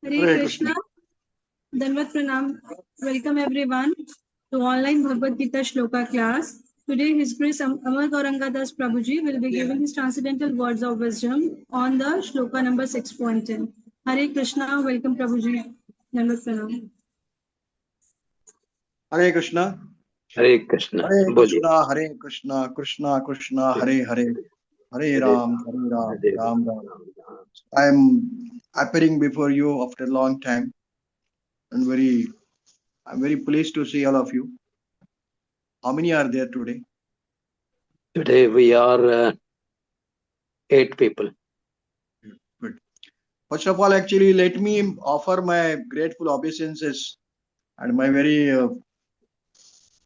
Hare Krishna, Danvat Pranam. Welcome everyone to online Bhagavad Gita Shloka class. Today His Grace Amar Gauranga Das Prabhuji will be giving his transcendental words of wisdom on the Shloka number 6.10. Hare Krishna, welcome Prabhuji. Danvat Pranam. Hare Krishna. Hare Krishna. Hare बोलिए. Krishna, Hare Krishna, Krishna Krishna, Hare Hare, Hare Ram, Ram Ram. I am appearing before you after a long time, and I'm very pleased to see all of you. How many are there today? Today we are 8 people. Good. First of all, actually, let me offer my grateful obeisances and my very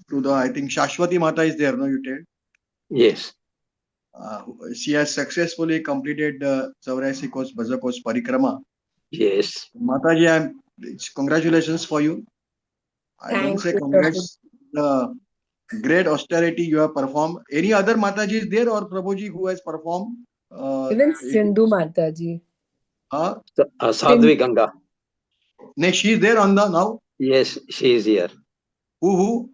to the, I think Shashwati Mata is there, no, you tell? Yes. She has successfully completed the Chaurasi Kos Bhajakos Parikrama. Yes. Mataji, congratulations for you. I don't say congrats. The great austerity you have performed. Any other Mataji is there or Prabhuji who has performed? Even Sindhu Mataji. Sadhvi Ganga. No, she is there on the now. Yes, she is here. Who?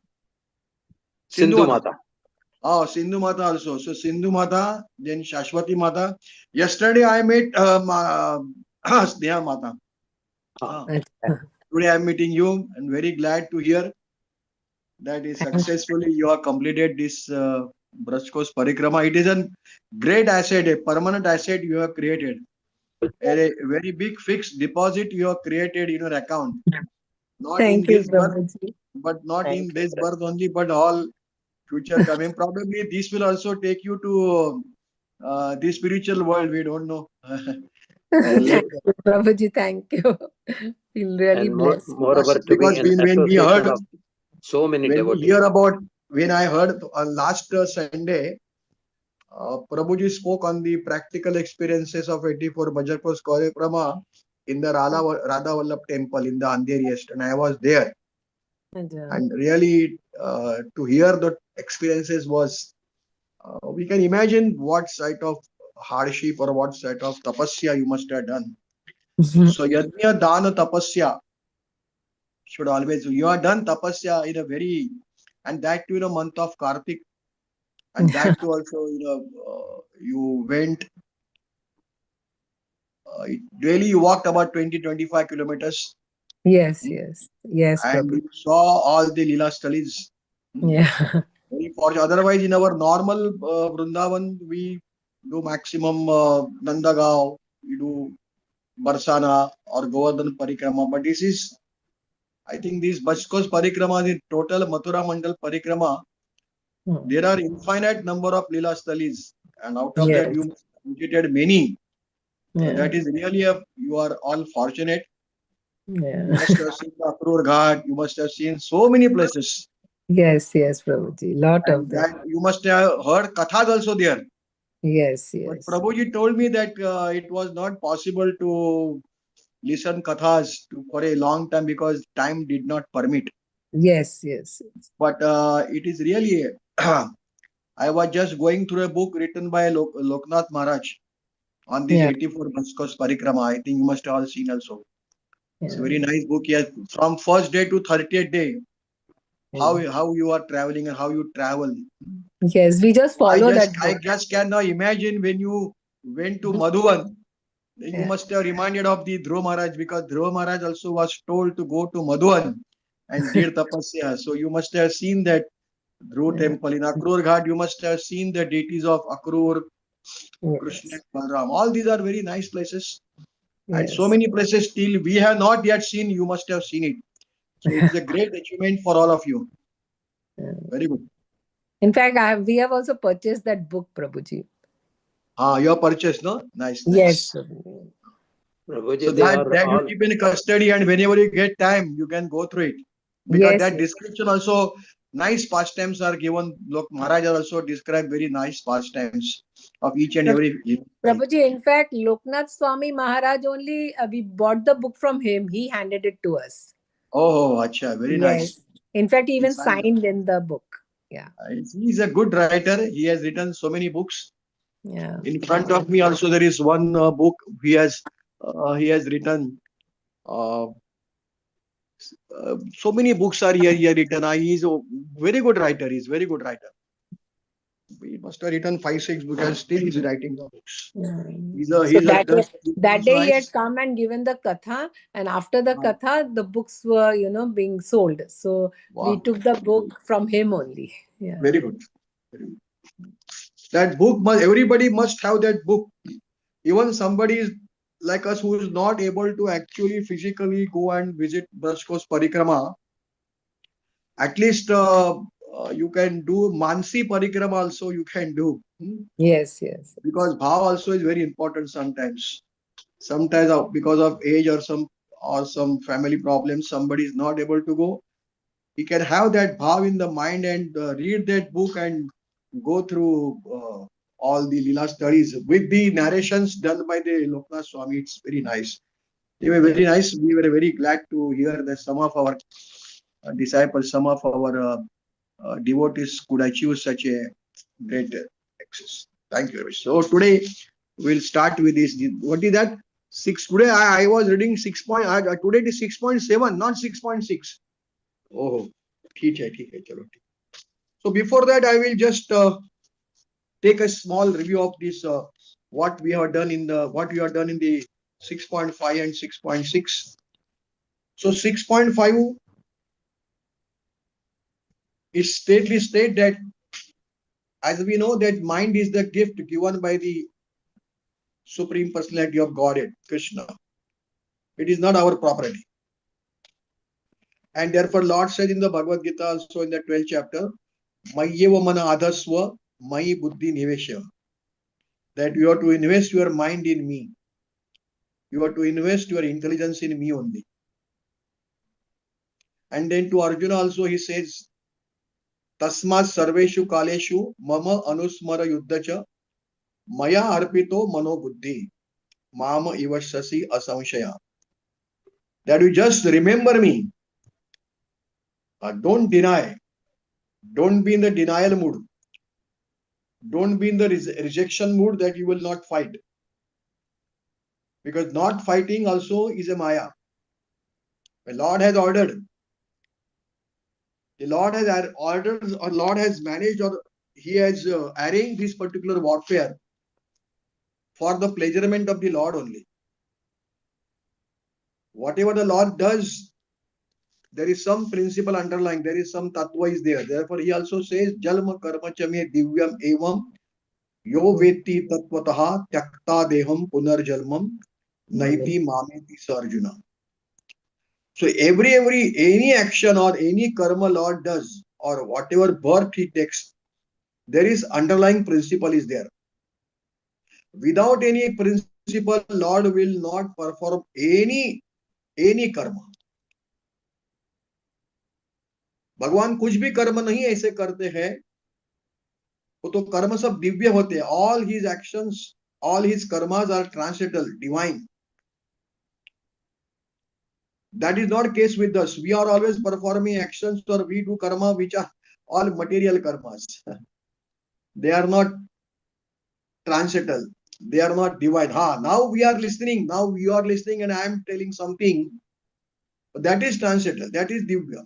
Sindhu Mata. Oh, Sindhu Mata also. So Sindhu Mata, then Shashwati Mata. Yesterday I met Sneha Mata. Today I am meeting you and very glad to hear that is successfully you have completed this Brajkos Parikrama. It is a great asset, a permanent asset you have created. A very big fixed deposit you have created in your account. Not in this birth, but not in this birth only, but all future coming. Probably this will also take you to the spiritual world. We don't know. Prabhuji, thank you. Feel really blessed. Moreover, to because be when we heard so many devotees. We hear about, when I heard last Sunday, Prabhuji spoke on the practical experiences of 84 Bhajakos Parikrama in the Radha Vallabh temple in the Andheri East, and I was there. And really, to hear the experiences was, we can imagine what sort of hardship or what sort of tapasya you must have done. So, yajna dana tapasya should always, you have done tapasya in a very, and that too in a month of Kartik, and that too also, you went, daily you walked about 20-25 kilometers. Yes. And Prabhuji. you saw all the Leela Stalis. Yeah. Very fortunate. Otherwise, in our normal Vrindavan, we do maximum Nandagaon, we do Barsana or Govardhan Parikrama. But this is, I think, this Bhajakos Parikrama, the total Mathura Mandal Parikrama, there are infinite number of Leela Stalis, and out of that you visited many. That is really you are all fortunate. You must have seen the Akrur Ghat, you must have seen so many places. Yes, Prabhuji. Lot of them. You must have heard Kathas also there. Yes. But Prabhuji told me that it was not possible to listen Kathas for a long time because time did not permit. Yes. But it is really, I was just going through a book written by Loknath Maharaj on this 84 Bhajakos Parikrama. I think you must have all seen also. It's a very nice book. Yes, from first day to 30th day, how you are traveling and how you travel. Yes, we just follow that book. I just cannot imagine when you went to Madhuvan. You must have reminded of the Dhruva Maharaj, because Dhruva Maharaj also was told to go to Madhuvan and did tapasya. So you must have seen that Dhruva temple. In Akrur Ghat, you must have seen the deities of Akrur, Krishna, Balram. All these are very nice places. And so many places still we have not yet seen, you must have seen it. So it is a great achievement for all of you. Very good. In fact, we have also purchased that book, Prabhuji. You have purchased, no? Nice. Yes. Prabhuji, so that you keep in custody, and whenever you get time, you can go through it. Because that description also, nice pastimes are given. Look, Maharaj also described very nice pastimes of each and every. Prabhuji, in fact, Loknath Swami Maharaj only, we bought the book from him. He handed it to us. Oh, acha, very nice. In fact, he even signed in the book. Yeah. He's a good writer. He has written so many books. Yeah. In front of me also there is one book he has written. Uh, so many books are here written. He is a very good writer. He's very good writer. He must have written 5, 6 books and still he's writing the books. So that day, Just that day he had nice. come and given the katha, and after the Wow. katha, the books were, being sold. So we Wow. took the book from him only. Yeah. Very good. Very good. That book must, everybody must have that book. Even somebody is like us who is not able to actually physically go and visit Brashkos Parikrama, at least you can do Mansi Parikrama also you can do. Yes, yes. Because bhav also is very important sometimes. Sometimes because of age or some family problems, somebody is not able to go. He can have that bhav in the mind and read that book and go through all the Leela studies with the narrations done by the Loknath Swami. It's very nice. They were very nice. We were very glad to hear that some of our disciples, some of our devotees could achieve such a great access. Thank you very much. So today we'll start with this. What is that? 6. Today I was reading 6. Today it is 6.7, not 6.6. Oh, ठीक है, चलो. So before that, I will just take a small review of this. What we have done in the 6.5 and 6.6. So 6.5 is state that as we know that mind is the gift given by the Supreme Personality of Godhead, Krishna. It is not our property. And therefore Lord said in the Bhagavad Gita also in the 12th chapter, Mayyeva mana adhasva, Mayi buddhi nivesha. That you have to invest your mind in me. You have to invest your intelligence in me only. And then to Arjuna also he says, Tasmat sarveshu kaleshu mama anusmara yuddhacha maya arpito mano buddhi mama ivashasi asamshaya. That you just remember me. Don't deny. Don't be in the denial mood. Don't be in the rejection mood that you will not fight. Because not fighting also is a maya. The Lord has ordered. The Lord has ordered or Lord has managed or He has arranged this particular warfare for the pleasurement of the Lord only. Whatever the Lord does, there is some principle underlying, there is some tattva is there. Therefore, He also says, Jalma karma chame divyam evam yo veti tattvataha tyakta deham punarjalmam naiti mameti sarjuna. So any action or any karma Lord does or whatever birth He takes, there is underlying principle is there. Without any principle, Lord will not perform any कर्म. भगवान कुछ भी कर्म नहीं ऐसे करते हैं, वो तो कर्म सब दिव्य होते हैं. All his actions, all his karmas are transcendental, divine. That is not case with us. We are always performing actions or we do karma which are all material karmas. They are not transcendental. They are not divine. Now we are listening. Now you are listening and I am telling something. That is transcendental. That is divya.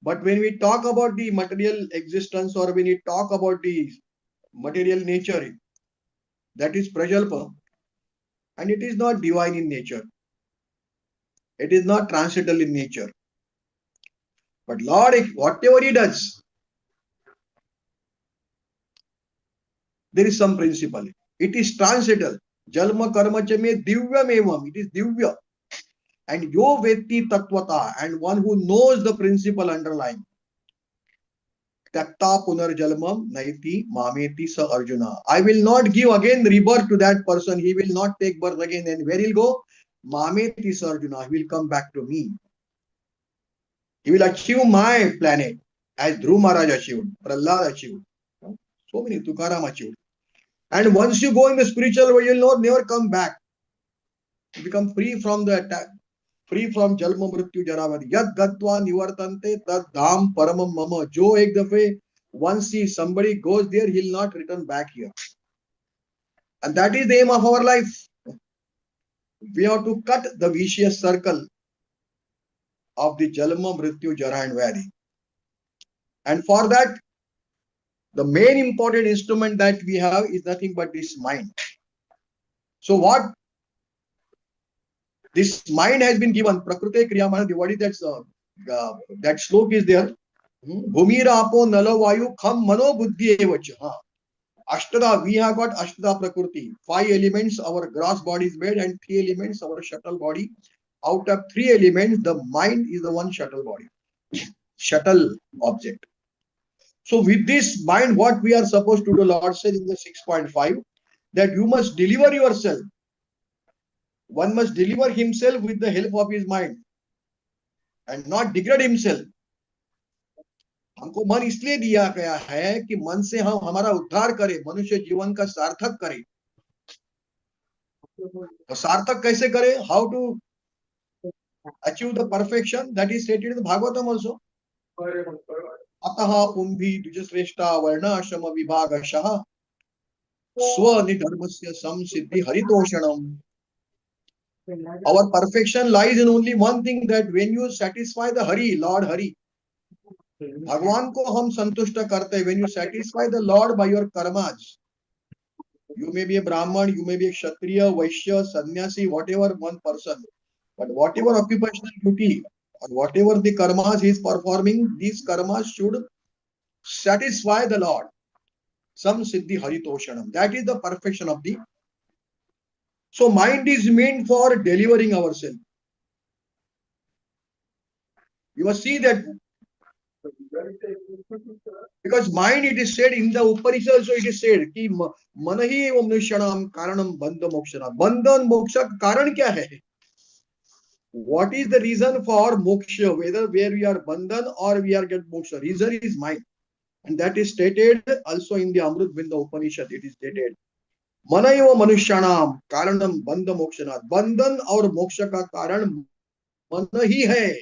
But when we talk about the material existence or when we talk about the material nature, that is prajalpa. And it is not divine in nature. It is not transcendental in nature. But Lord, whatever He does, there is some principle. It is transcendental. Jalma karma chame divyam evam. It is divya. And yo veti tattvata, and one who knows the principle underlying. Takta punar jalmam naiti mameti sa Arjuna. I will not give again rebirth to that person. He will not take birth again. And where he'll go? Mameti sa Arjuna. He will come back to me. He will achieve my planet as Dhruv Maharaj achieved, Prahlad achieved. So many Tukaram achieved. And once you go in the spiritual world, you will never come back. You become free from the attack. Free from jalma mrityu jaravadi. Yad gatva nivartante tad dham paramam mama. Jo ek dafe, once somebody goes there, he'll not return back here. And that is the aim of our life. We have to cut the vicious circle of the Jalma, Mrityu, Jara and Vyadi. And for that, the main important instrument that we have is nothing but this mind. So what this mind has been given, Prakrute Kriyamana, what is that slok is there? Bhumira apo nalo vayu kham mano buddhi evacha. Ashtada, we have got Ashtada Prakriti. 5 elements, our gross body is made, and 3 elements, our shuttle body. Out of 3 elements, the mind is the one shuttle body, shuttle object. So with this mind, what we are supposed to do, Lord said in the 6.5, that you must deliver yourself. One must deliver himself with the help of his mind and not degrade himself. हमको मन इसलिए दिया गया है कि मन से हम हमारा उद्धार करें, मनुष्य जीवन का सार्थक करें. तो सार्थक कैसे करें? How to achieve the perfection? That is stated in the Bhagavatam also. अतः पुंभी द्विजश्रेष्ठा वर्णाश्रम विभागशः स्वनिधर्मस्य संसिद्धि हरितोषणम. Our perfection lies in only one thing, that when you satisfy the Hari, Lord Hari, भगवान को हम संतुष्ट करते हैं. When you satisfy the Lord by your karmas, you may be a Brahman, you may be a Kshatriya, Vaishya, Sannyasi, whatever one person, but whatever occupational duty or whatever the karmas he is performing, these karmas should satisfy the Lord. Sam Siddhi Haritoshanam. That is the perfection of the. So mind is meant for delivering ourselves. You must see that, because mind, it is said in the Upanishad also, it is said कि मनहि एवं मनुष्याणाम कारणम बंध मोक्षना. बंधन मोक्ष का कारण क्या है? What is the reason for moksha? Whether where we are bandhan or we are get moksha, reason is mind, and that is stated also in the Amrut Binda Upanishad. It is stated mana एवं मनुष्याणाम कारणम बंध मोक्षना. बंधन और मोक्ष का कारण मन ही है.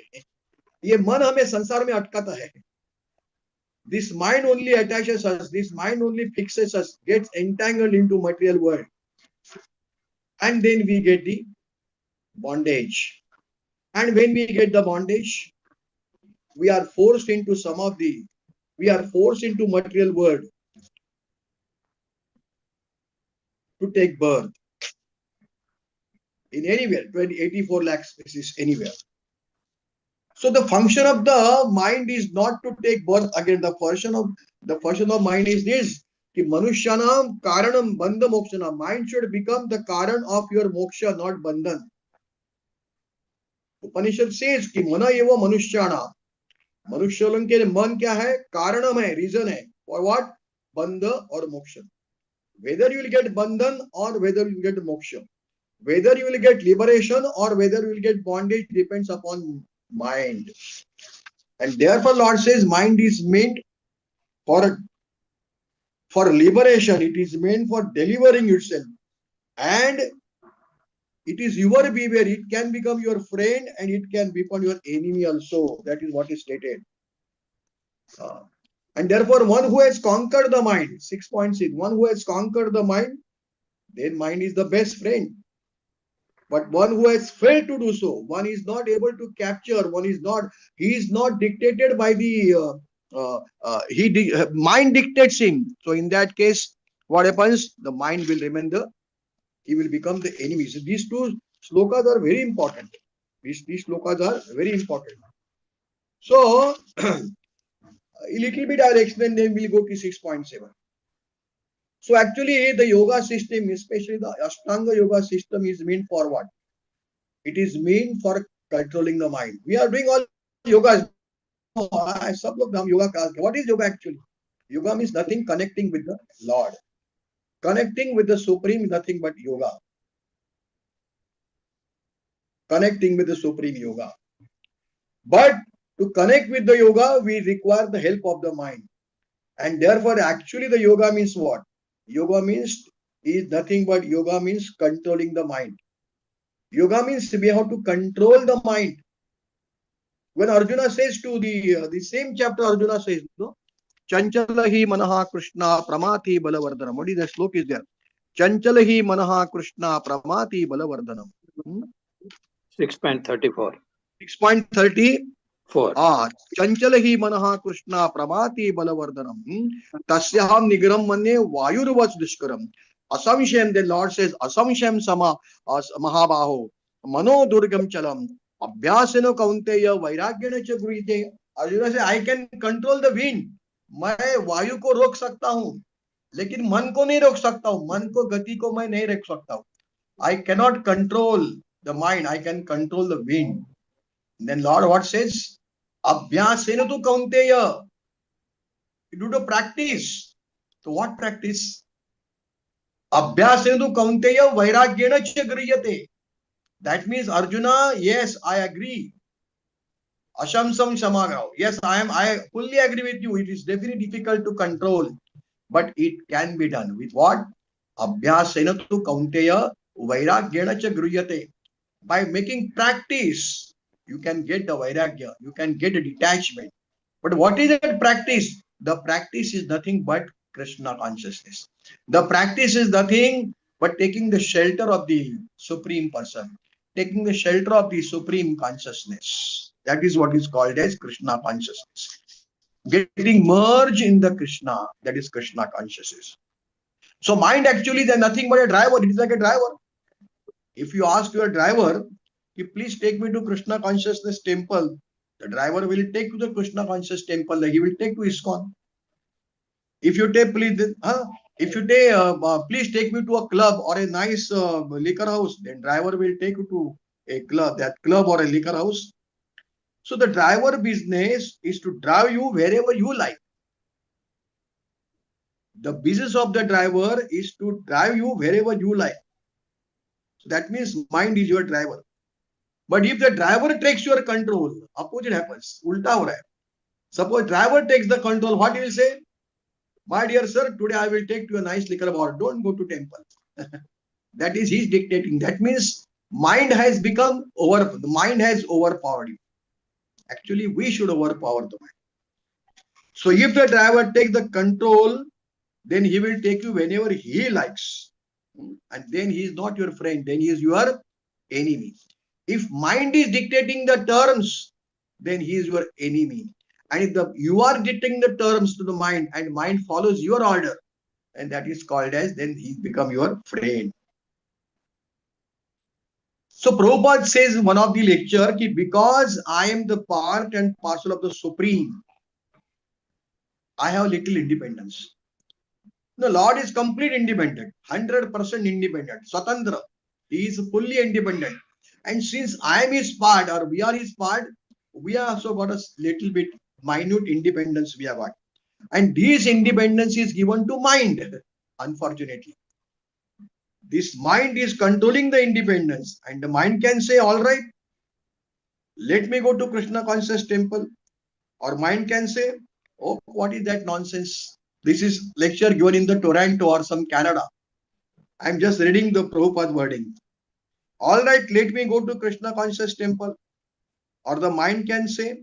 ये मन हमें संसार में अटकाता है. This mind only attaches us, this mind only fixes us, gets entangled into material world, and then we get the bondage. And when we get the bondage, we are forced into material world to take birth in anywhere, 84 lakh species anywhere. So the function of the mind is not to take birth again. The function of mind is this: कि मनुष्यानाम कारणम बंध मोक्षना. Mind should become the karan of your moksha, not bandhan. Upanishad says कि mana eva मनुष्याणाम. मनुष्यों के मन क्या है? कारणम है, reason है. For what? Bandha or moksha. Whether you will get bandhan or whether you will get moksha, whether you will get liberation or whether you will get bondage, depends upon mind. And therefore Lord says mind is meant for liberation. It is meant for delivering itself, and it is your behavior. It can become your friend and it can become your enemy also. That is what is stated. And therefore one who has conquered the mind, 6.6, one who has conquered the mind, then mind is the best friend. But one who has failed to do so, one is not able to capture, he is not dictated by the, mind dictates him. So in that case, what happens? The mind will remain he will become the enemy. So these two slokas are very important. These slokas are very important. So, a little bit I'll explain, then we'll go to 6.7. So actually the yoga system, especially the Ashtanga yoga system, is meant for what? It is meant for controlling the mind. We are doing all yogas. What is yoga actually? Yoga means nothing connecting with the Lord. Connecting with the Supreme is nothing but yoga. Connecting with the Supreme yoga. But to connect with the yoga, we require the help of the mind. And therefore, actually the yoga means what? Yoga means controlling the mind. Yoga means we have to control the mind. When Arjuna says to the same chapter, Arjuna says, no, Chanchalahi manaha Krishna pramati balavardhanam. What is the slok is there? Chanchalahi manaha Krishna pramati balavardhanam. 6.34. 6.34. चंचल ही मनः कृष्णा प्रभाति बलवर्धनम तस्याहम निग्रहम मन्ये वायुर्वच दुष्करम. Assumption, the Lord says, assumption sama mahabaho mano durgam chalam abhyaseno kaunteya vairagyana च गृहीते. अर्जुन से I can control the wind. मैं वायु को रोक सकता हूँ लेकिन मन को नहीं रोक सकता हूँ. मन को गति को मैं नहीं रोक सकता हूँ. I cannot control the mind. I can control the wind. Then Lord what says? Abhyasena tu kaunteya. You do the practice. So what practice? Abhyasena tu kaunteya vairagyena च गृह्यते. That means Arjuna, yes, I agree. Ashamsam samagao. Yes, I fully agree with you. It is definitely difficult to control, but it can be done. With what? Abhyasena tu kaunteya vairagyena cha gryate. By making practice, you can get the vairagya, you can get a detachment. But what is that practice? The practice is nothing but Krishna consciousness. The practice is nothing but taking the shelter of the Supreme Person, taking the shelter of the Supreme Consciousness. That is what is called as Krishna consciousness. Getting merged in the Krishna, that is Krishna consciousness. So mind actually is nothing but a driver. It is like a driver. If you ask your driver, please take me to Krishna consciousness temple, the driver will take you to the Krishna conscious temple. He will take to ISKCON. If you take, please, please take me to a club or a nice liquor house, then driver will take you to a club, that club or a liquor house. So the driver business is to drive you wherever you like. The business of the driver is to drive you wherever you like. So that means mind is your driver. But if the driver takes your control, opposite happens. Ulta ho raha hai. Suppose driver takes the control, what he will say? My dear sir, today I will take to a nice liquor bar. Don't go to temple. That is his dictating. That means mind has become the mind has overpowered you. Actually, we should overpower the mind. So if the driver takes the control, then he will take you whenever he likes. And then he is not your friend, then he is your enemy. If mind is dictating the terms, then he is your enemy. And if you are dictating the terms to the mind and mind follows your order, and that is called as, then he become your friend. So Prabhupada says in one of the lecture, because I am the part and parcel of the Supreme, I have little independence. The Lord is complete independent, 100% independent, Swatantra. He is fully independent. And since I am his part or we are his part, we have also got a little bit minute independence we have got. And this independence is given to mind, unfortunately. This mind is controlling the independence, and the mind can say, all right, let me go to Krishna conscious temple. Or mind can say, oh, what is that nonsense? This is lecture given in the Toronto or some Canada. I'm just reading the Prabhupada wording. All right, let me go to Krishna conscious temple. Or the mind can say,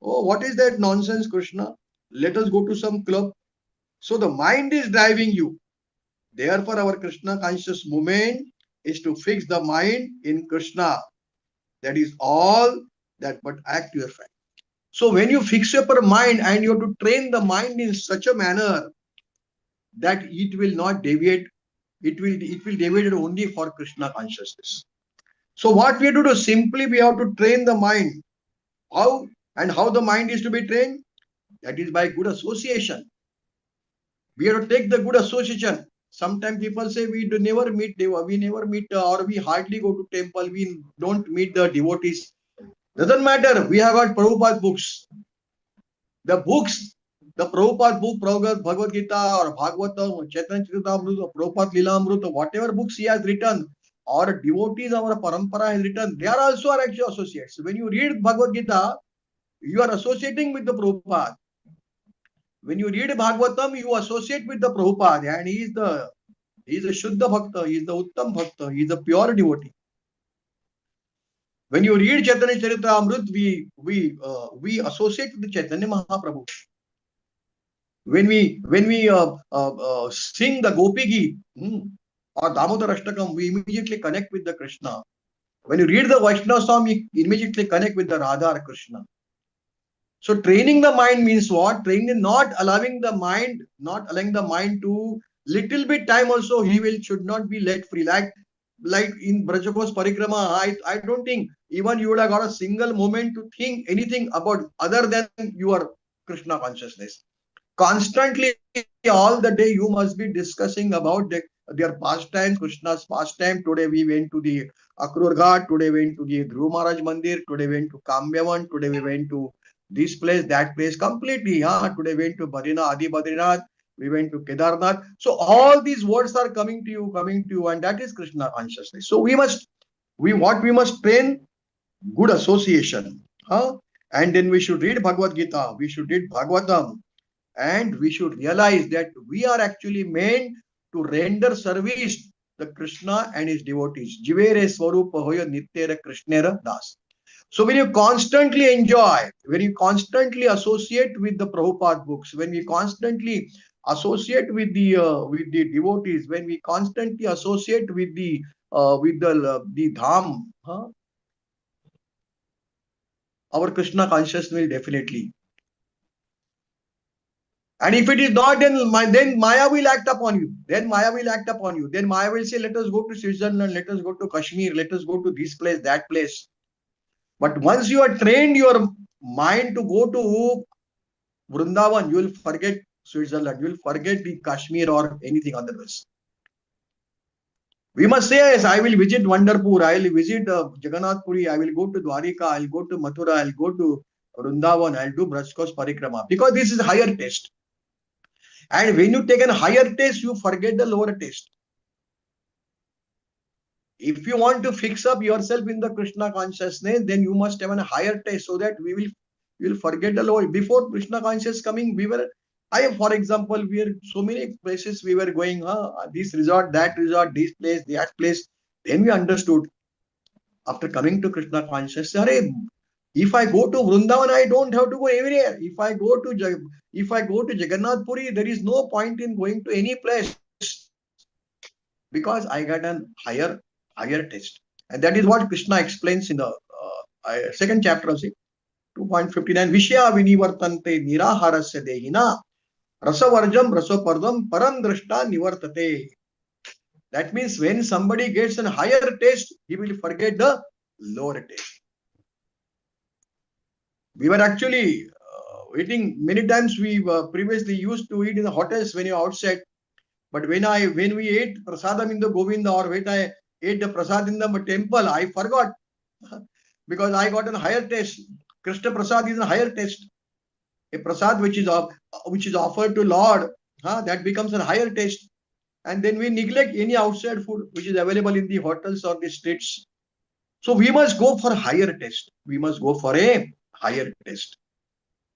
oh, what is that nonsense, Krishna? Let us go to some club. So the mind is driving you. Therefore, our Krishna conscious movement is to fix the mind in Krishna. That is all that but act your friend. So when you fix your mind and you have to train the mind in such a manner that it will not deviate, it will deviate only for Krishna consciousness. So what we have to do, simply we have to train the mind. How the mind is to be trained? That is by good association. We have to take the good association. Sometimes people say we never meet Deva, we never meet or we hardly go to temple, we don't meet the devotees. Doesn't matter. We have got Prabhupada books. The books, the Prabhupada book, Bhagavad Gita or Bhagavatam, Chaitanya Charitamrita, Prabhupada Lilamrita, whatever books he has written, or devotees our parampara has written, they are also our actual associates. So when you read Bhagavad Gita, you are associating with the Prabhupada. When you read Bhagavatam, you associate with the Prabhupada, and he is a Shuddha Bhakta, he is the Uttam Bhakta, he is a pure devotee. When you read Chaitanya Charitamrita, we associate with Chaitanya Mahaprabhu. When we sing the Gopi Geet or Damodar Ashtakam, we immediately connect with the Krishna. When you read the Vaishnava song, you immediately connect with the Radha or Krishna. So training the mind means what? Training, not allowing the mind to little bit time also he will should not be let free. Like in Brajakos Parikrama, I don't think even you would have got a single moment to think anything about other than your Krishna consciousness. Constantly all the day you must be discussing about their pastimes, Krishna's pastime. Today we went to the Akrur Ghat, today we went to the Dhruv Maharaj Mandir, today we went to Kamyavan, today we went to this place, that place, completely. Today we went to Adi Badrinath, we went to Kedarnath. So all these words are coming to you, and that is Krishna consciousness. So we must train good association. And then we should read Bhagavad Gita, we should read Bhagavatam, and we should realize that we are actually meant to render service to Krishna and his devotees. Jivere Swarupa Hoya Nityera Krishnera Das. So when you constantly enjoy, when you constantly associate with the Prabhupada books, when we constantly associate with the devotees, when we constantly associate with the dham, our Krishna consciousness will definitely. And if it is not, then Maya will act upon you. Then Maya will say, let us go to Switzerland, let us go to Kashmir, let us go to this place, that place. But once you are trained your mind to go to Vrindavan, you will forget Switzerland, you will forget the Kashmir or anything otherwise. We must say, yes, I will visit Vandarpur, I will visit Jagannath Puri, I will go to Dwarika, I will go to Mathura, I will go to Vrindavan, I will do Brajkos Parikrama. Because this is higher test. And when you take a higher test, you forget the lower test. If you want to fix up yourself in the Krishna consciousness, then you must have a higher test so that we will forget the lower. Before Krishna consciousness coming, for example, we are so many places we were going, this resort, this place, that place. Then we understood after coming to Krishna consciousness, if I go to Vrindavan, I don't have to go everywhere. If I go to Jagannath Puri, there is no point in going to any place because I got a higher test. And that is what Krishna explains in the second chapter of 2.59. Vishya vinivartante niraharasya dehina rasavarjam rasopardam param drashta nivartate. That means when somebody gets a higher taste, he will forget the lower taste. We were actually eating many times. We previously used to eat in the hotels when you're outside. But when we ate prasadam in the Govinda, or when I ate the prasad in the temple, I forgot because I got a higher taste. Krishna prasad is a higher taste. A prasad which is offered to Lord, that becomes a higher taste. And then we neglect any outside food which is available in the hotels or the streets. So we must go for higher taste. We must go for a higher taste.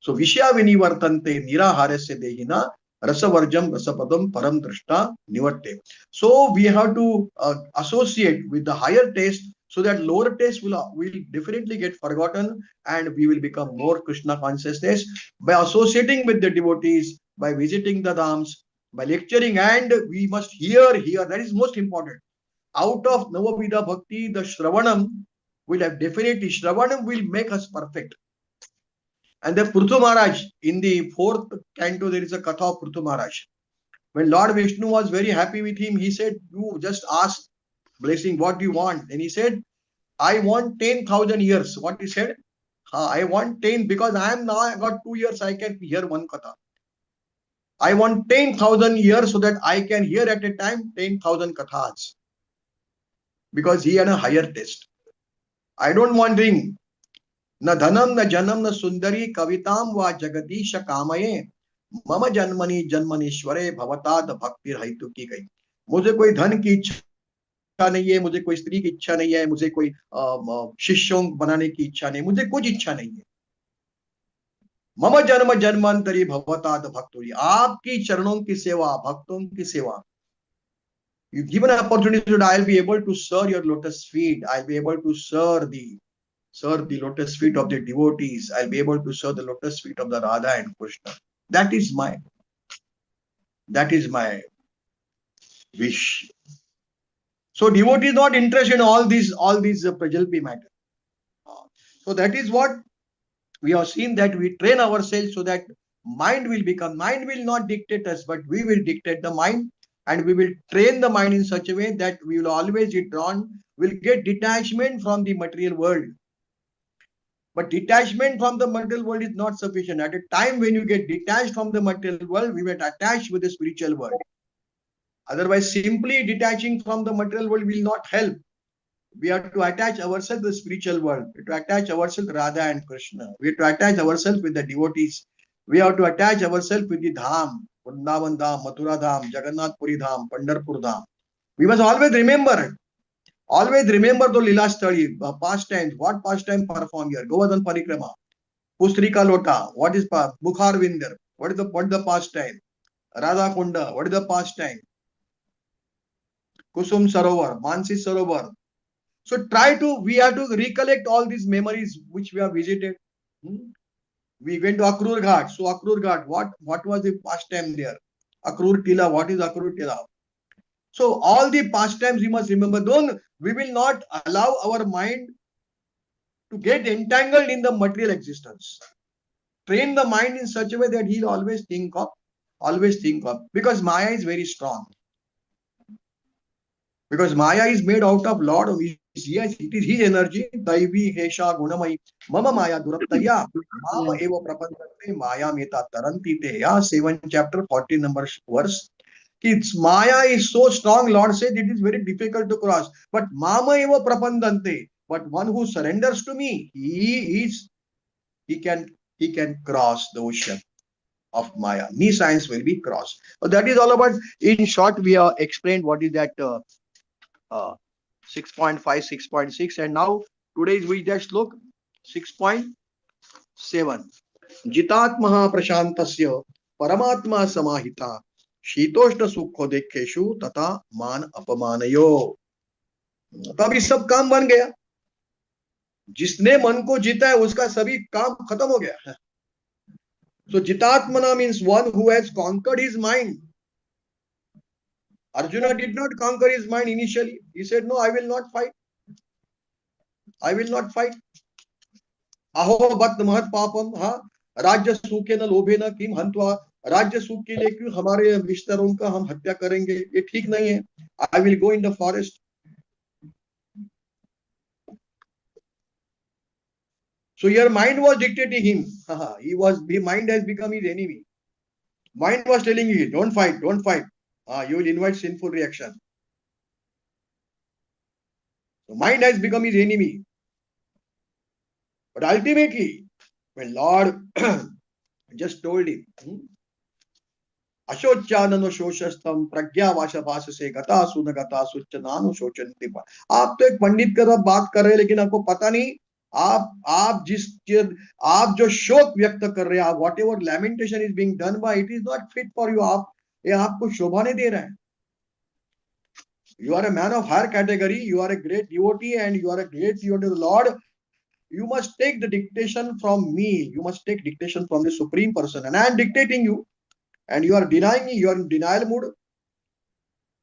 So Vishya vinivartante niraharasya dehina rasavarjam rasapadam param drashta nivatte. So we have to associate with the higher taste so that lower taste will definitely get forgotten and we will become more Krishna consciousness by associating with the devotees, by visiting the dhams, by lecturing, and we must hear. That is most important. Out of Navavida Bhakti, the Shravanam will make us perfect. And the Pruthu Maharaj, in the 4th canto, there is a Katha of Pruthu Maharaj. When Lord Vishnu was very happy with him, he said, you just ask blessing, what do you want? And he said, I want 10,000 years. What he said? I want 10 because I got 2 years, I can hear one Katha. I want 10,000 years so that I can hear at a time 10,000 Kathas. Because he had a higher taste. I don't want ring. Na dhanam, na janam, na sundari, kavitam va jagadisha kamaye. Mama janmani janmanishware bhavatad bhaktir haitu ki gayi. मुझे कोई धन की इच्छा नहीं है, मुझे कोई स्त्री की इच्छा नहीं है, मुझे कोई शिष्यों बनाने की इच्छा नहीं, मुझे कुछ इच्छा नहीं है. मम जन्म जन्मांतरी भवताद भक्तोरी. आपकी चरणों की सेवा, भक्तों की सेवा. You give an opportunity that I'll be able to serve your lotus feet. I'll be able to serve the lotus feet of the devotees. I'll be able to serve the lotus feet of the Radha and Krishna. That is my wish. So devotee is not interested in all these prajalpi matter. So that is what we have seen, that we train ourselves so that mind will not dictate us, but we will dictate the mind, and we will train the mind in such a way that we will always be drawn, will get detachment from the material world. But detachment from the material world is not sufficient. At a time when you get detached from the material world, we get attached with the spiritual world. Otherwise, simply detaching from the material world will not help. We have to attach ourselves to the spiritual world. We have to attach ourselves to Radha and Krishna. We have to attach ourselves with the devotees. We have to attach ourselves with the Dham, Vrindavan Dham, Mathura Dham, Jagannath Puri Dham, Pandharpur Dham. We must always remember it. Always remember the Lila study, past times. What past time perform here? Govardhan Parikrama, Pustrika Lota. What is Mukhar Vinder? What is the past time? Radha Kunda. What is the past time? Kusum Sarovar, Mansi Sarovar. So we have to recollect all these memories which we have visited. We went to Akrur Ghat. So Akrur Ghat, what was the past time there? Akrur Tila, what is Akrur Tila? So all the pastimes we must remember. We will not allow our mind to get entangled in the material existence. Train the mind in such a way that he'll always think of, because Maya is very strong. Because Maya is made out of lot of, yes, it is his energy. Daivi Hesha Gunamai Mama Maya Durattaya Mama Eva Prapantante Maya Meta Tarantite. Yeah, 7th chapter, 14 number verse. It's Maya is so strong, Lord said it is very difficult to cross. But Mama Eva Prapantante. But one who surrenders to me, he can cross the ocean of Maya. Knee science will be crossed. So that is all about. In short, we have explained what is that 6.5, 6.6, and now today's we just look 6.7. Jitatmaha prashantasya paramatma samahita शीतोष्ण सुखो देखेशु तथा मान अपमानयो. तो अभी सब काम बन गया. जिसने मन को जीता है उसका सभी काम खत्म हो गया. So Jitatmana means one who has conquered his mind. Arjuna did not conquer his mind initially. He said, no, I will not fight. I will not fight. अहो भक्त महत पापम. हाँ, राज्य सुखे न लोभे न किम हंत्वा. राज्य सुख के लिए क्यों हमारे मिस्टरों का हम हत्या करेंगे, ये ठीक नहीं है. I will go in the forest. So your mind was dictating him. His mind has become his enemy. Mind was telling you, don't fight, don't fight. You will invite sinful reaction. So mind has become his enemy. But ultimately, when Lord just told him, अशोचाननो शोषस्तम प्रज्ञा वाशभाष से गता सुन गता सुच नानु शोचन्ति. आप तो एक पंडित का बात कर रहे हैं, लेकिन आपको पता नहीं आप जो शोक व्यक्त कर रहे हैं, whatever lamentation is being done by, it is not fit for you. ये आपको शोभा नहीं दे रहा है. You are a man of higher category, you are a great devotee, and you are a great devotee of the Lord. You must take the dictation from me. You must take dictation from the Supreme Person, and I am dictating you, and you are denying me. You are in denial mood.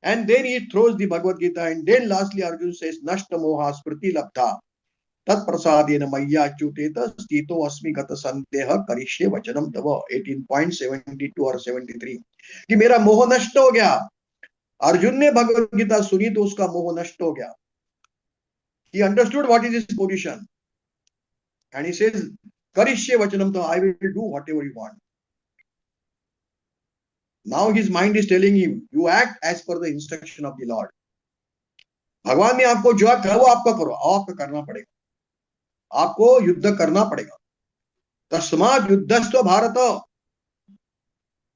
And then he throws the Bhagavad Gita, and then lastly Arjuna says, Nashta moha spriti labdha tat prasadena maya chuteta stito asmi gata sandeha karishye vachanam tava. 18.72 or 73 कि मेरा मोह नष्ट हो गया. अर्जुन ने भगवद गीता सुनी तो उसका मोह नष्ट हो गया. He understood what is his position, and he says, Karishye vachanam tava, I will do whatever you want. Now his mind is telling him, you act as per the instruction of the Lord. भगवान ने आपको जो कहा वो आपका करो, आपको करना पड़ेगा, आपको युद्ध करना पड़ेगा. तस्मात् युद्धस्व Bharat.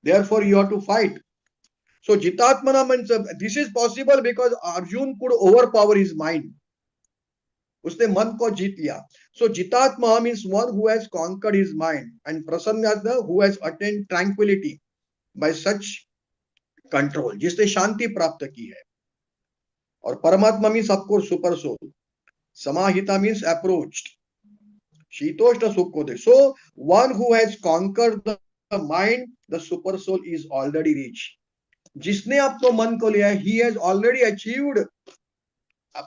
Therefore you have to fight. So Jitatmana means this is possible because Arjun could overpower his mind. उसने मन को जीत लिया. So Jitatma means one who has conquered his mind, and Prasanna who has attained tranquility by such control, जिसने शांति प्राप्त की है. और परमात्मा मीन्स ऑफकोर्स सुपर सोल. समाहिता मीन्स अप्रोच्ड. शीतोष्ण सुखोदय. So one who has conquered the mind, the super soul is already reached. जिसने आपको मन को लिया है, he has already achieved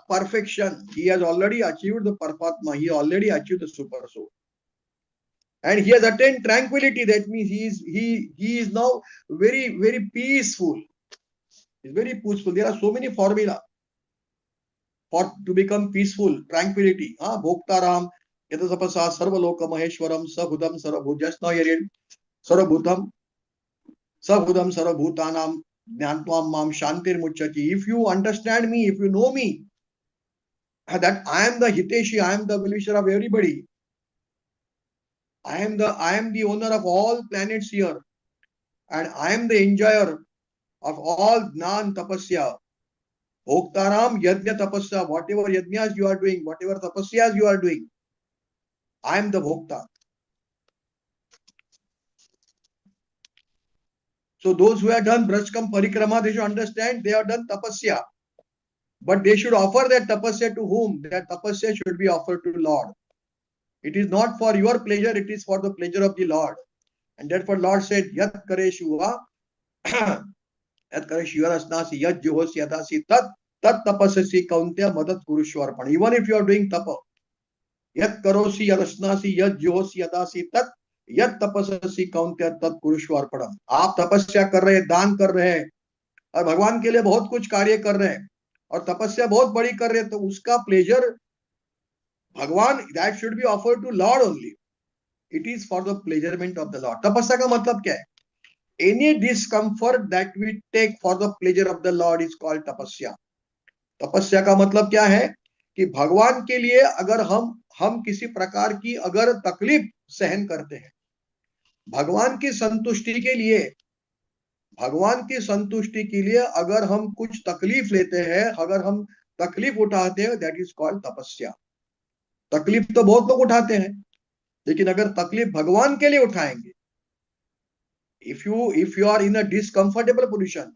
perfection. He has already achieved the Paramatma. He already achieved the super soul. And he has attained tranquility. That means he is now very peaceful. He's very peaceful. There are so many formula for to become peaceful, tranquility. Bhoktaram, Yatasapasa, Sarvaloka Maheshwaram, Sabhudam, Sarvabhut. Just now you read Sarvabhutam, Sabhudam, Sarvabhutanam, Jnantvam Mam, Shantir Muchati. If you understand me, if you know me, that I am the Hiteshi, I am the well-wisher of everybody. I am the owner of all planets here, and I am the enjoyer of all Jnan Tapasya. Bhoktaram Yajna Tapasya, whatever yajnas you are doing, whatever tapasyas you are doing, I am the Bhokta. So those who have done Brajkam Parikrama, they should understand they have done tapasya. But they should offer that tapasya to whom? That tapasya should be offered to Lord. It is not for your pleasure, it is for the pleasure of the Lord. And therefore Lord said, Yat Kareshu Yat Kareshu Yarasnasi Yat Juhos Yadasi Tat Tapasasi Kauntya Madat Kurushwarpan. Even if you are doing tapa, Yat Karosi Yarasnasi Yat Juhos Yadasi Tat Yat Tapasasi Kauntya Tat Kurushwarpanam. आप तपस्या कर रहे हैं, दान कर रहे हैं और भगवान के लिए बहुत कुछ कार्य कर रहे हैं और तपस्या बहुत बड़ी कर रहे हैं, तो उसका प्लेजर भगवान, that should be offered to Lord only. It is for the pleasurement of the Lord. तपस्या का मतलब क्या है? Any discomfort that we take for the pleasure of the Lord is called tapasya. तपस्या का मतलब क्या है कि भगवान के लिए अगर हम किसी प्रकार की अगर तकलीफ सहन करते हैं, भगवान की संतुष्टि के लिए अगर हम कुछ तकलीफ लेते हैं, अगर हम तकलीफ उठाते हैं, दैट इज कॉल्ड तपस्या. तकलीफ तो बहुत लोग उठाते हैं, लेकिन अगर तकलीफ भगवान के लिए उठाएंगे, if you are in a discomfortable position,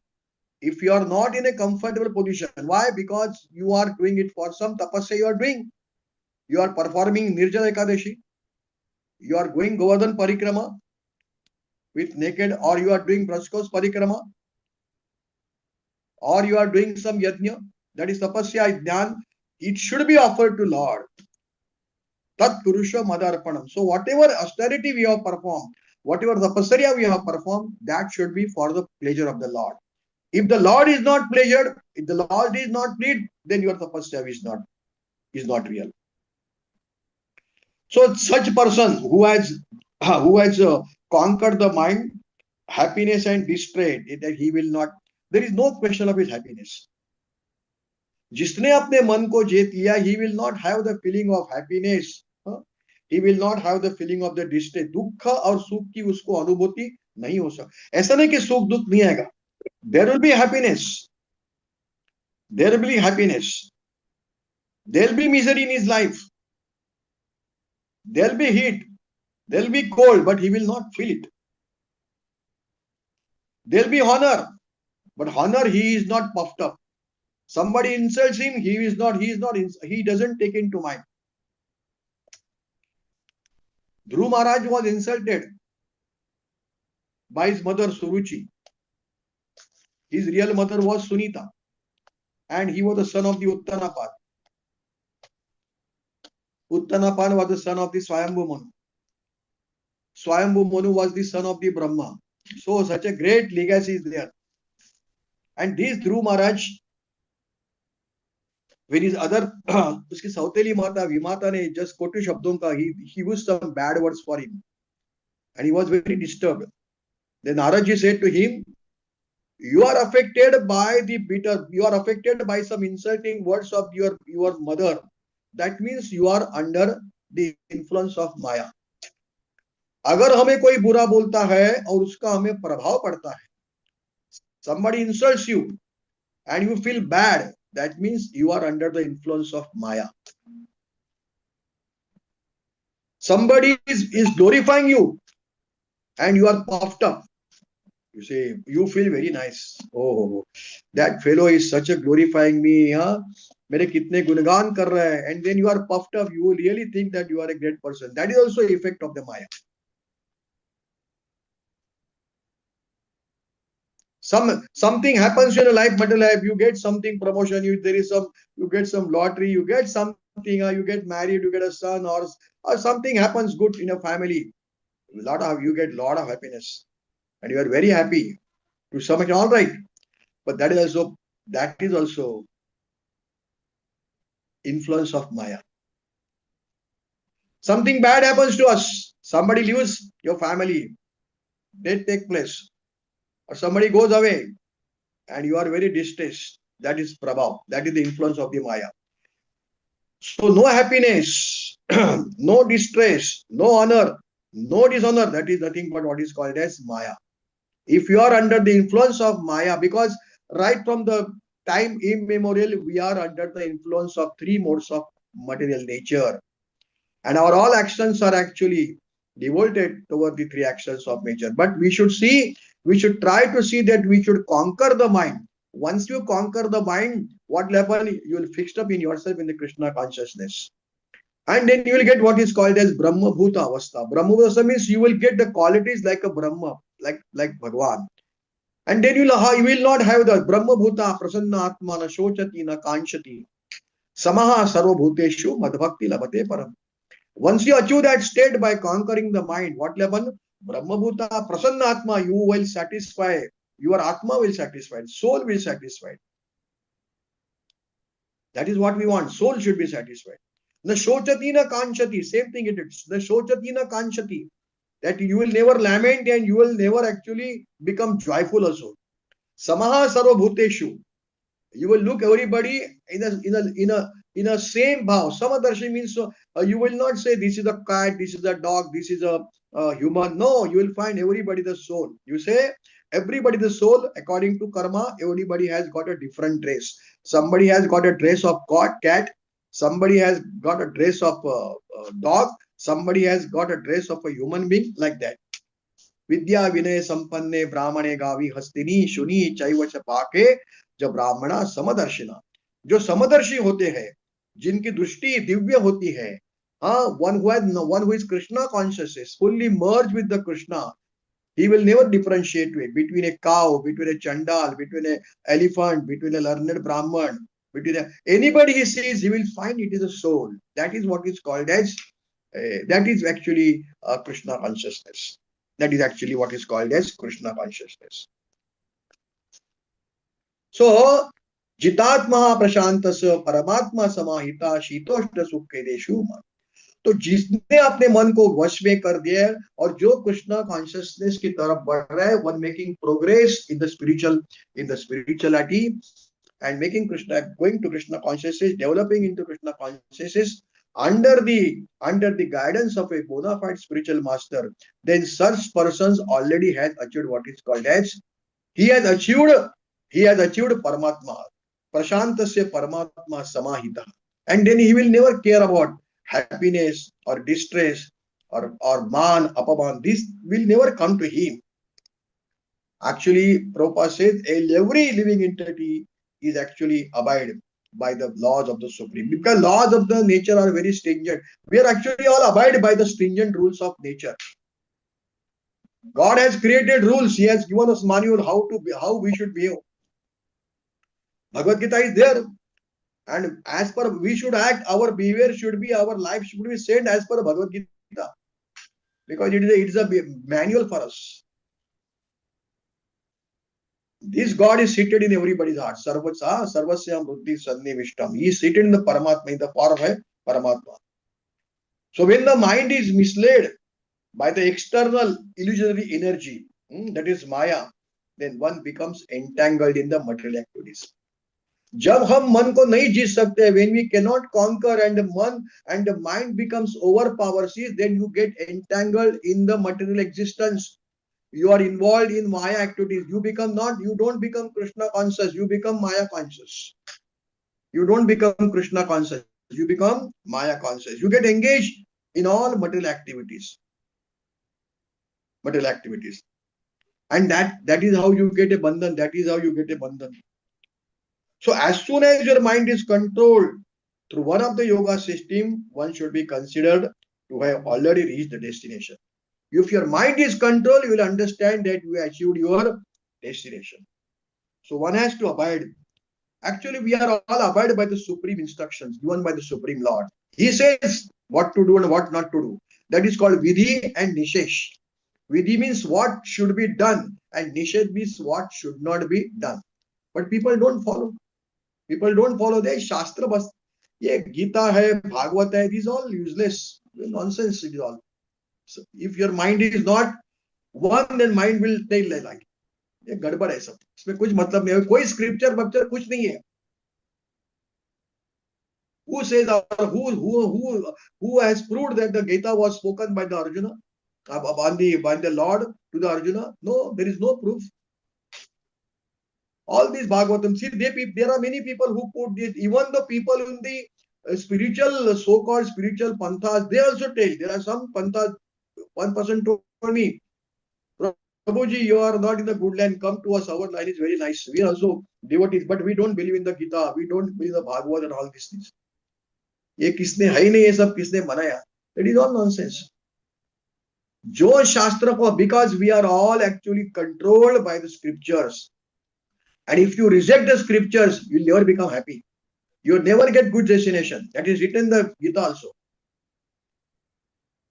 if you are not in a comfortable position, why? Because you are doing it for some tapasya you are doing. You are performing Nirjala Ekadashi, you are going Govardhan Parikrama with naked, or you are doing Brajkos Parikrama, or you are doing some yajna, that is tapasya, jnana. It should be offered to Lord. Tat Purusha Madarpanam. So whatever austerity we have performed, whatever tapasya we have performed, that should be for the pleasure of the Lord. If the Lord is not pleasured, if the Lord is not pleased, then your tapasya is not real. So such person who has conquered the mind, happiness and distress, that he will not, there is no question of his happiness. जिसने अपने मन को जीत लिया, he will not have the feeling of happiness. He will not have the feeling of the distress. दुख और सुख की उसको अनुभूति नहीं हो सकती. ऐसा नहीं कि सुख दुख नहीं आएगा. There will be happiness. There will be happiness. There will be misery in his life. There will be heat. There will be cold, but he will not feel it. There will be honor, but honor he is not puffed up. Somebody insults him, he doesn't take into mind. Dhruv Maharaj was insulted by his mother Suruchi. His real mother was Sunita, and he was the son of the Uttanapan. Uttanapan was the son of the Swayambhu Manu. Swayambhu Manu was the son of the Brahma. So such a great legacy is there. And this Dhruv Maharaj, when his other, उसकी सौतेली माता विमाता ने just कोटि शब्दों का, he used some bad words for him, and he was very disturbed. Then Naraji said to him, you are affected by the bitter, you are affected by some insulting words of your mother. That means you are under the influence of Maya. अगर हमें कोई बुरा बोलता है और उसका हमें प्रभाव पड़ता है, somebody insults you and you feel bad, that means you are under the influence of Maya. Somebody is glorifying you and you are puffed up. You say, you feel very nice. Oh, that fellow is such a glorifying me. मेरे कितने गुणगान कर रहा है. And then you are puffed up. You really think that you are a great person. That is also an effect of the Maya. Something happens in your life, material life, you get something promotion, you get some lottery, you get something, you get married, you get a son, or something happens good in your family. You get lot of happiness, and you are very happy to some extent, all right. But that is also influence of Maya. Something bad happens to us. Somebody leaves your family, death take place, or somebody goes away, and you are very distressed. That is Prabhav. That is the influence of the Maya. So no happiness, no distress, no honor, no dishonor. That is nothing but what is called as Maya. If you are under the influence of Maya, because right from the time immemorial, we are under the influence of three modes of material nature. And our all actions are actually devoted toward the three actions of nature. But we should try to see that we should conquer the mind. Once you conquer the mind, what will happen? You will fix up in yourself in the Krishna consciousness. And then you will get what is called as Brahma Bhuta Avastha. Brahma Bhuta means you will get the qualities like a Brahma, like Bhagwan. And then you will not have the Brahma Bhuta Prasanna Atma na Shochati na Kanchati. Samaha Sarva Bhuteshu Madhbhakti Labate Param. Once you achieve that state by conquering the mind, what will happen? Brahma Bhuta Prasanna Atma, you will satisfy. Your Atma will satisfy. Soul will satisfy. That is what we want. Soul should be satisfied. The Shochati na Kanchati, same thing it is. The Shochati na Kanchati. That you will never lament and you will never actually become joyful also. Samaha Sarva Bhuteshu. You will look everybody in a same bhav. Samadarshi means you will not say this is a cat, this is a dog, this is a human. No, you will find everybody the soul. You say everybody the soul according to karma. Everybody has got a different dress. Somebody has got a dress of cat. Somebody has got a dress of dog. Somebody has got a dress of a human being, like that. विद्या विनय संपन्ने ब्राह्मणे Gavi हस्तिनी शुनी चैवच पाके जब ब्राह्मणा समदर्शिना. जो समदर्शी होते हैं, जिनकी दृष्टि दिव्य होती है, one who is Krishna consciousness, fully merged with the Krishna, he will never differentiate between a cow, between a chandal, between an elephant, between a learned brahman, anybody he sees, he will find it is a soul. That is what is called as that is actually Krishna consciousness. That is actually what is called as Krishna consciousness. So, जितात्मा प्रशांत परमात्मा समाहिता शीतोष्ण सुख के देशु. तो जिसने अपने मन को वश में कर दिया है और जो कृष्णा कॉन्शियसनेस की तरफ बढ़ रहा है, one making progress in the spirituality and making Krishna, going to Krishna consciousness, developing into Krishna consciousness under the guidance of a bona fide spiritual master, then such persons already has achieved what is called as he has achieved Paramatma. Prashantasya Paramatma Samahita. And then he will never care about happiness or distress or man, apaman. This will never come to him. Actually, Prabhupada says every living entity is actually abided by the laws of the Supreme. Because laws of the nature are very stringent. We are actually all abided by the stringent rules of nature. God has created rules. He has given us manual how we should behave. Bhagavad Gita is there. And as per we should act, our behavior should be, our life should be sent as per Bhagavad Gita. Because it is a manual for us. This God is seated in everybody's heart. Sarvasyam Buddhi Sannivishtam. He is seated in the Paramatma, in the form of a Paramatma. So when the mind is misled by the external illusionary energy, that is Maya, then one becomes entangled in the material activities. जब हम मन को नहीं जीत सकते, when we cannot conquer and the mind becomes overpowers, then you get entangled in the material existence. You are involved in Maya activities. You don't become Krishna conscious. You become Maya conscious. You don't become Krishna conscious. You become Maya conscious. You get engaged in all material activities. And that is how you get a bandhan. That is how you get a bandhan. So as soon as your mind is controlled through one of the yoga system, one should be considered to have already reached the destination. If your mind is controlled, you will understand that you achieved your destination. So one has to abide. Actually, we are all abided by the supreme instructions given by the Supreme Lord. He says what to do and what not to do. That is called Vidhi and Nishesh. Vidhi means what should be done, and Nished means what should not be done. But people don't follow. People don't follow. They Shastra bas. ये Gita hai, Bhagavad hai, these all useless. Nonsense it is all. So if your mind is not one, then mind will take like. ये गड़बड़ है सब. इसमें कुछ मतलब नहीं है. कोई scripture बक्चर कुछ नहीं है. Who says who has proved that the Gita was spoken by the Arjuna? By the Lord to the Arjuna? No, there is no proof. All these Bhagavatam, see, there are many people who put this, even the people in the spiritual, so-called spiritual panthas, they also tell. There are some panthas, one person told me, Prabhuji, you are not in the good line, come to us, our line is very nice. We are also devotees, but we don't believe in the Gita, we don't believe in the Bhagavad and all these things. ये किसने है ही नहीं, ये सब किसने बनाया? It is all nonsense. जो शास्त्र को, because we are all actually controlled by the scriptures. And if you reject the scriptures, you will never become happy. You will never get good destination. That is written in the Gita also.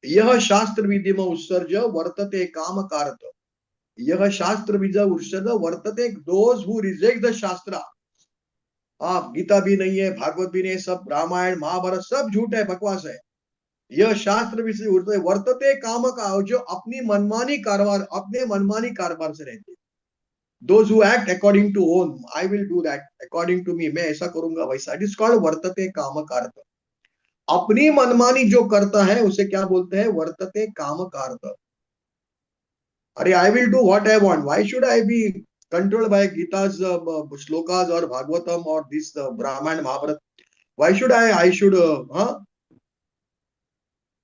यह शास्त्र विधिम उत्सर्ज वर्तते काम कारत. यह शास्त्र विधि उत्सर्ज वर्तते. Those who reject the shastra. Gita भी नहीं है, भागवत भी नहीं, सब रामायण महाभारत सब झूठ है, बकवास है. यह शास्त्र विषय वर्तते काम का, जो अपनी मनमानी कारोबार से रहते. Those who act according to own, I will do that according to me, मैं ऐसा करूंगा वैसा. It is called वर्तते काम कारत. अपनी मनमानी जो करता है उसे क्या बोलते हैं? वर्तते काम कारत. अरे I will do what I want. Why should I be controlled by Gita's shlokas or Bhagavatam or this Brahman Mahabharata? Why should I should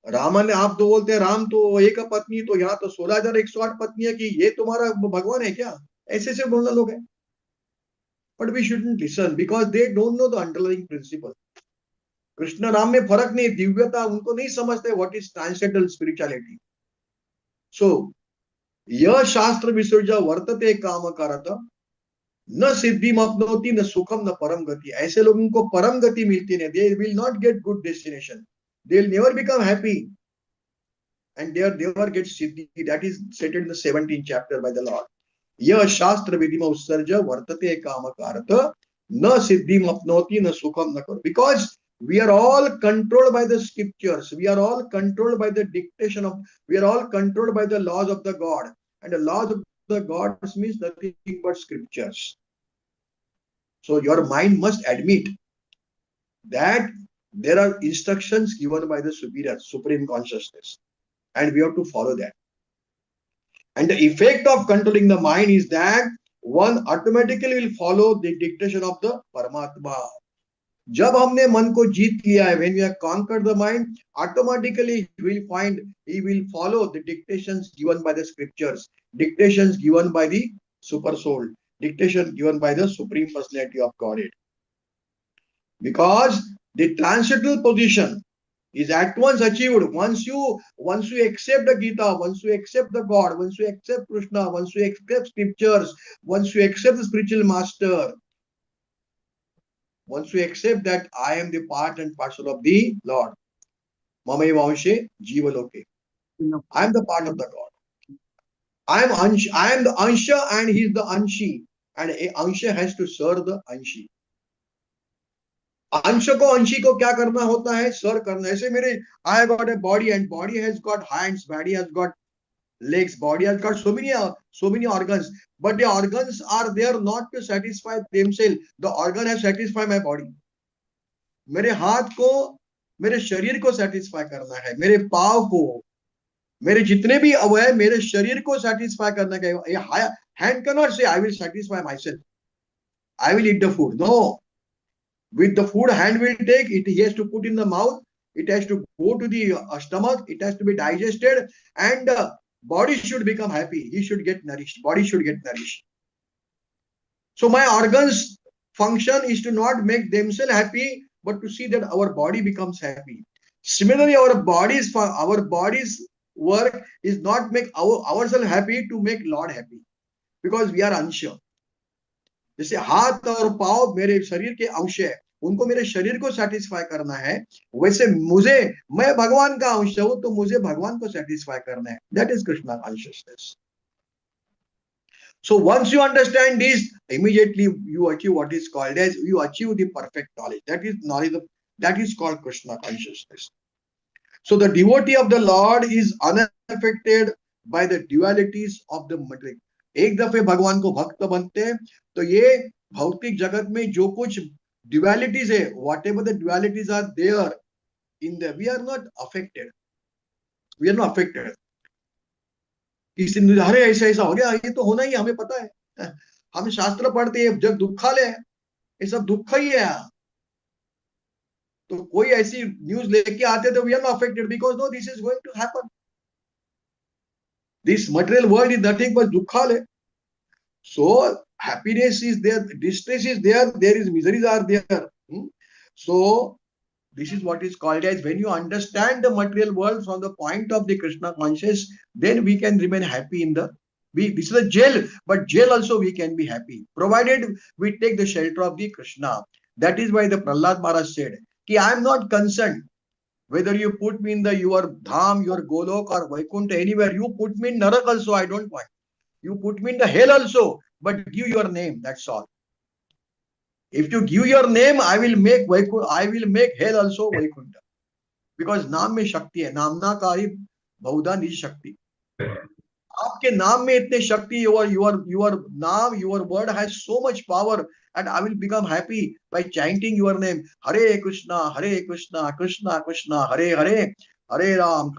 Raman, आप तो बोलते हैं राम तो एक पत्नी, तो यहाँ तो 16,108 पत्नी है, कि ये तुम्हारा भगवान है क्या? ऐसे से बोलना लोग है. But we shouldn't listen because they don't know the underlying principle. Krishna Ram में फर्क नहीं, दिव्यता उनको नहीं समझते. What is transcendental spirituality? So यह शास्त्र विसर्ज वर्तते काम कारत न सिद्धिम अपनोति न सुखम न परम गति. ऐसे लोगों को परम गति मिलती नहीं. They will not get good destination. They will never become happy, and they never get siddhi. That is stated in the 17th chapter by the Lord. यह शास्त्र विधि में उत्सर्ज वर्तते काम कारत न सिद्धिम अपनोति न सुखम न करो. Because we are all controlled by the scriptures. We are all controlled by the dictation of. We are all controlled by the laws of the God, and the laws of the gods means nothing but scriptures. So your mind must admit that there are instructions given by the superior, supreme consciousness, and we have to follow that. And the effect of controlling the mind is that one automatically will follow the dictation of the Paramatma. जब हमने मन को जीत लिया है, when we have conquered the mind, automatically he will follow the dictations given by the scriptures, dictations given by the super soul, dictation given by the supreme personality of Godhead. Because the transcendental position is at once achieved once you accept the Gita, once you accept the God, once you accept Krishna, once you accept scriptures, once you accept the spiritual master, once you accept that I am the part and parcel of the Lord. Mamaiva anshe jiva loke. I am the part of the God. I am the Ansha and he is the Anshi. And a Ansha has to serve the Anshi. अंश को अंशी को क्या करना होता है? सर्व करना. ऐसे मेरे I have got a body and body has got hands, body has got legs, body has got so many organs, but the organs are there not to satisfy themselves. The organ has satisfied my body. मेरे हाथ को, मेरे शरीर को satisfy करना है, मेरे पाँव को, मेरे जितने भी अवयव मेरे शरीर को satisfy करना है. Hand cannot say I will satisfy myself, I will eat the food. No. With the food, hand will take it, he has to put in the mouth, it has to go to the stomach, it has to be digested, and body should become happy. He should get nourished. Body should get nourished. So my organs function is to not make themselves happy, but to see that our body becomes happy. Similarly, our body's work is not make ourselves happy, to make Lord happy, because we are unsure. जैसे हाथ और पाँव मेरे शरीर के अंश है, उनको मेरे शरीर को सेटिस्फाई करना है, वैसे मुझे, मैं भगवान का अंश हूं तो मुझे भगवान को सेटिस्फाई करना है. That is Krishna consciousness. So once you understand this, immediately you achieve what is called as, you achieve the perfect knowledge. That is knowledge of, that is called Krishna consciousness. So the devotee of the Lord is unaffected by the dualities of the material. एक दफे भगवान को भक्त बनते हैं तो ये भौतिक जगत में जो कुछ dualities है, whatever the dualities are there in the, we are not affected. We are not affected. किसी ने अरे ऐसा ऐसा हो गया, ये तो होना ही, हमें पता है, हम शास्त्र पढ़ते हैं, जब दुखालय है, ये सब दुख ही है. तो कोई ऐसी न्यूज लेके आते तो we are not affected because no, this is going to happen. This material world is nothing but दुखालय. So happiness is there, distress is there, there is miseries are there. So this is what is called as, when you understand the material world from the point of the Krishna conscious, then we can remain happy in the, this is a jail, but jail also we can be happy, provided we take the shelter of the Krishna. That is why the Prahlad Maharaj said, ki I am not concerned whether you put me in the your dham, your golok or Vaikuntha, anywhere you put me in Narak also, I don't mind. You put me in the hell also, but give your name, that's all. If you give your name, I will make Vaikuntha, I will make hell also Vaikuntha. Because नाम में शक्ति है, नामना कारी बहुधा निज शक्ति. आपके नाम में इतने शक्ति, your नाम, your word has so much power, and I will become happy by chanting your name. Hare Krishna, Krishna Krishna, Hare Hare, Hare Ram,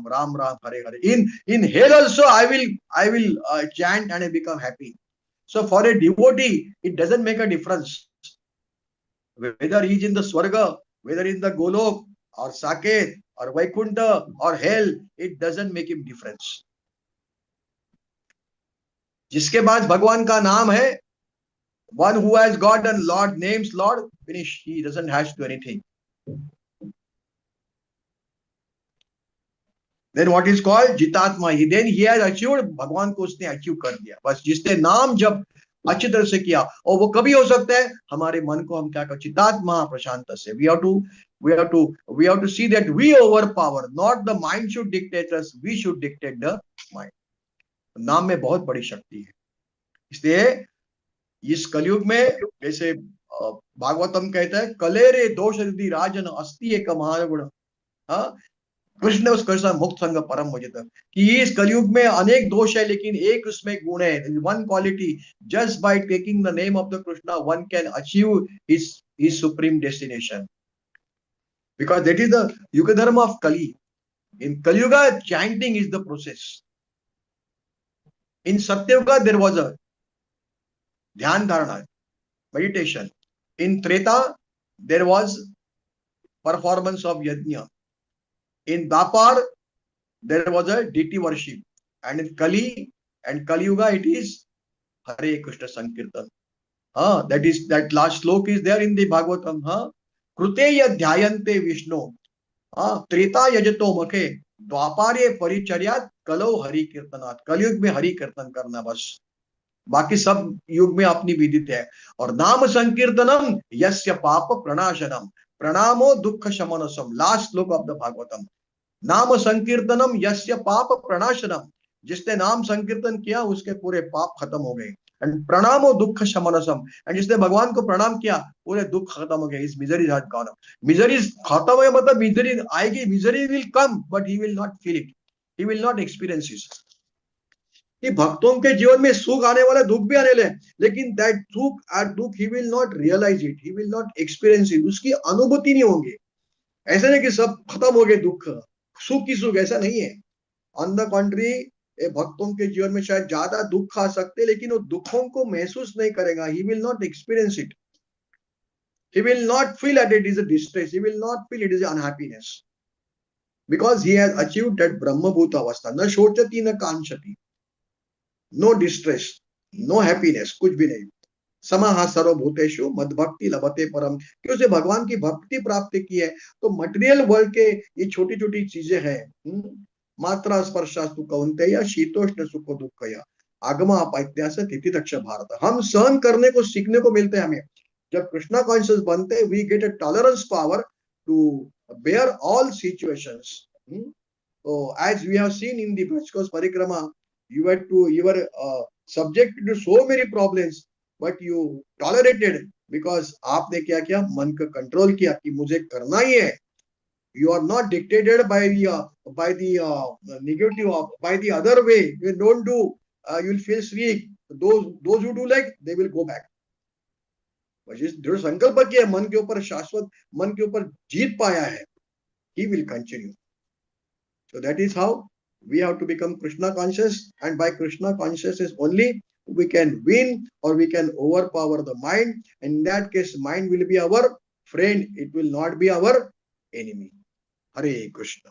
Ram Ram, Hare Hare. In hell also I will chant and I become happy. So for a devotee, it doesn't make a difference whether he is in the Swarga, whether in the Golok or Saket or Vaikuntha or hell, it doesn't make him difference. जिसके पास भगवान का नाम है, one who has got a Lord, names Lord, finish, he doesn't have to do anything. Then what is called जितात्मा, he then he has achieved, भगवान को उसने achieve कर दिया. बस जिसने नाम जब अच्छी तरह से किया, और वो कभी हो सकता है, हमारे मन को हम क्या कर, चितात्मा प्रशांत से. We have to see that we overpower, not the mind should dictate us, we should dictate the mind. नाम में बहुत बड़ी शक्ति है. इसलिए इस कलयुग में, जैसे भागवतम कहता है, कलेरे दोष यदि राजन अस्ति एक महागुण. हाँ, कृष्ण उस कृष्ण मुक्त संग परम मुझे तक, कि इस कलयुग में अनेक दोष है लेकिन एक उसमें गुण है, one quality. Just by taking the name of the Krishna one can achieve his supreme destination, because that is the yuga dharma of Kali. In Kaliyuga chanting is the process. In Satyayuga there was a dhyana dharana, meditation. In Treta, there was performance of yajna. In Dapar, there was a deity worship. And in Kali and Kali Yuga, it is Hare Krishna Sankirtan. That last slok is there in the Bhagavatam. Kruteya dhyayante Vishnu. Treta yajato makhe. द्वापारे परिचर्यात कलो हरि कीर्तनात्. कलयुग में हरि कीर्तन करना बस, बाकी सब युग में अपनी विदित है. और नाम संकीर्तनम यस्य पाप प्रणाशनम प्रणामो दुख शमनसम. लास्ट श्लोक ऑफ द भागवतम. नाम संकीर्तनम यस्य पाप प्रणाशनम, जिसने नाम संकीर्तन किया उसके पूरे पाप खत्म हो गए. एंड प्रणामो दुख शमनसम, एंड जिसने भगवान को प्रणाम किया पूरे दुख खत्म हो गए. इस मिजरी हैज गॉन. मिजरी खत्म है मतलब मिजरी आएगी, misery will come but he will not feel it, he will not experience it. कि भक्तों के जीवन में सुख आने वाला, दुख भी आने वाले, लेकिन दैट दुख he will not realise it, he will not experience it. उसकी अनुभूति नहीं होंगे. ऐसा नहीं कि सब खत्म हो गए दुख, सुख ही सुख, ऐसा नहीं है. ऑन द कॉन्ट्री, भक्तों के जीवन में शायद ज्यादा दुख आ सकते, लेकिन वो दुखों को महसूस नहीं करेगा. He will not experience it, he will not feel that it is a distress, he will not feel it is unhappiness, because he has achieved that ब्रह्मभूत अवस्था. न शोचति न कांक्षति, नो डिस्ट्रेस, नो हैप्पीनेस, कुछ भी नहीं. समाह सर्वभूतेषु मद भक्ति लभते परम, कि उसे भगवान की भक्ति प्राप्त की है. तो मटेरियल वर्ल्ड के ये छोटी छोटी चीजें हैं, मात्रा स्पर्शास्तु कौन्तेय शीतोष्ण सुख दुःखय, आगमा अपैत्यास तिथि दक्ष भारत. हम सहन करने को सीखने को मिलते हैं हमें. जब कृष्णा कॉन्शियस बनते हैं, we get a tolerance power to bear all situations. So as we have seen in the Brajkos Parikrama, you were subjected to so many problems, but you tolerated because आपने क्या किया, मन का कंट्रोल किया कि मुझे करना ही है. You are not dictated by the negative, by the other way. You don't do, you will feel weak. Those who do like, they will go back. जिस दृढ़ संकल्प किया, मन के ऊपर शाश्वत, मन के ऊपर जीत पाया है, he will continue. So that is how we have to become Krishna conscious, and by Krishna consciousness only we can win or we can overpower the mind. In that case, mind will be our friend. It will not be our enemy. Hare Krishna.